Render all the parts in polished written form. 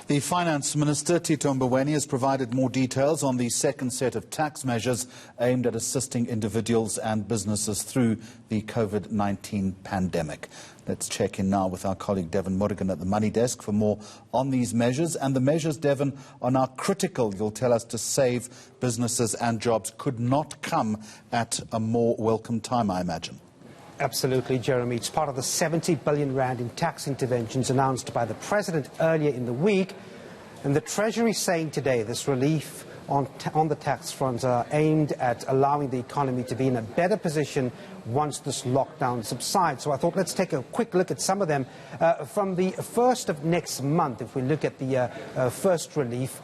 The Finance Minister, Tito Mboweni, has provided more details on the second set of tax measures aimed at assisting individuals and businesses through the COVID-19 pandemic. Let's check in now with our colleague Devan Murugan at the Money Desk for more on these measures. And the measures, Devan, are now critical, you'll tell us, to save businesses and jobs. Could not come at a more welcome time, I imagine. Absolutely, Jeremy. It's part of the 70 billion rand in tax interventions announced by the President earlier in the week. And the Treasury saying today this relief on the tax front are aimed at allowing the economy to be in a better position once this lockdown subsides. So I thought let's take a quick look at some of them. From the 1st of next month, if we look at the first relief,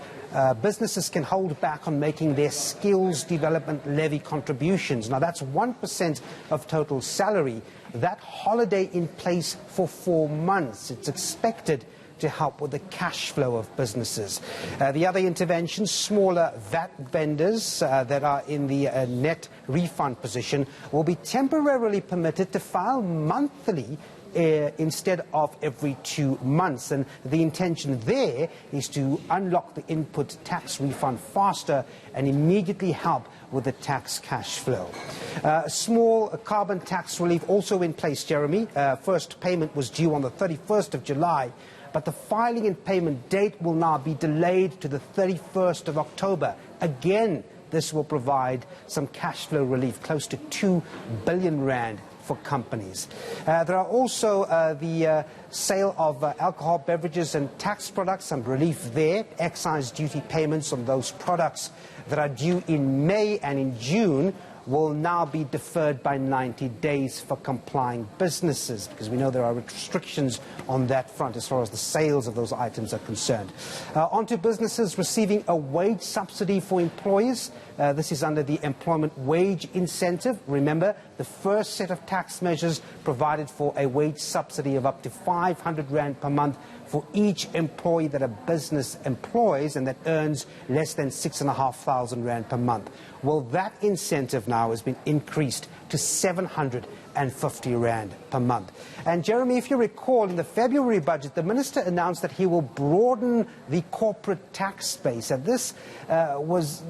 businesses can hold back on making their skills development levy contributions. Now, that's 1% of total salary. That holiday in place for 4 months. It's expected to help with the cash flow of businesses. The other interventions, smaller VAT vendors that are in the net refund position will be temporarily permitted to file monthly instead of every 2 months. And the intention there is to unlock the input tax refund faster and immediately help with the tax cash flow. Small carbon tax relief also in place, Jeremy. First payment was due on the 31st of July, but the filing and payment date will now be delayed to the 31st of October. Again, this will provide some cash flow relief, close to 2 billion rand for companies. There are also the sale of alcohol beverages and tax products, some relief there. Excise duty payments on those products that are due in May and in June will now be deferred by 90 days for complying businesses, because we know there are restrictions on that front as far as the sales of those items are concerned. On to businesses receiving a wage subsidy for employers. This is under the employment wage incentive. Remember, the first set of tax measures provided for a wage subsidy of up to 500 rand per month for each employee that a business employs and that earns less than 6,500 rand per month. Well, that incentive now has been increased to 750 rand per month. And Jeremy, if you recall, in the February budget, the minister announced that he will broaden the corporate tax space. And this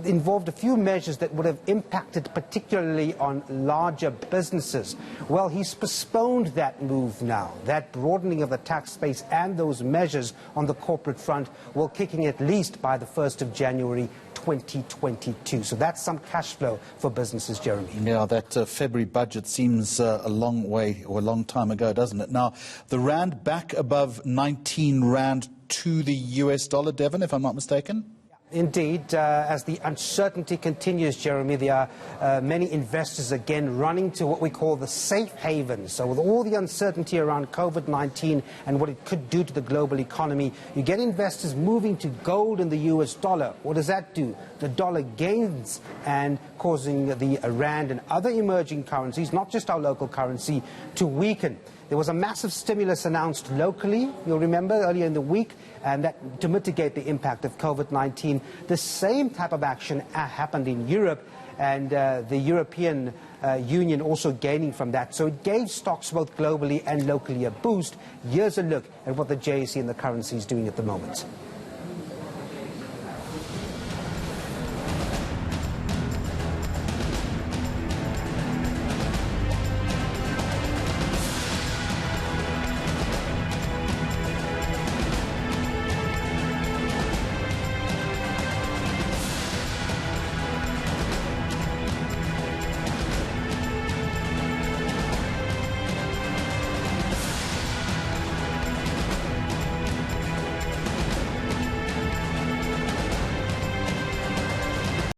involved a few measures that would have impacted particularly on larger businesses. Well, he's postponed that move now. That broadening of the tax space and those measures on the corporate front will kick in at least by the 1st of January 2022. So that's some cash flow for businesses, Jeremy. Yeah, that February budget seems a long way or a long time ago, doesn't it? Now, the rand back above 19 rand to the US dollar, Devan, if I'm not mistaken? Indeed, as the uncertainty continues, Jeremy, there are many investors again running to what we call the safe haven. So with all the uncertainty around COVID-19 and what it could do to the global economy, you get investors moving to gold and the US dollar. What does that do? The dollar gains and causing the rand and other emerging currencies, not just our local currency, to weaken. There was a massive stimulus announced locally, you'll remember, earlier in the week, and that to mitigate the impact of COVID-19. The same type of action happened in Europe, and the European Union also gaining from that. So it gave stocks both globally and locally a boost. Here's a look at what the JSE and the currency is doing at the moment.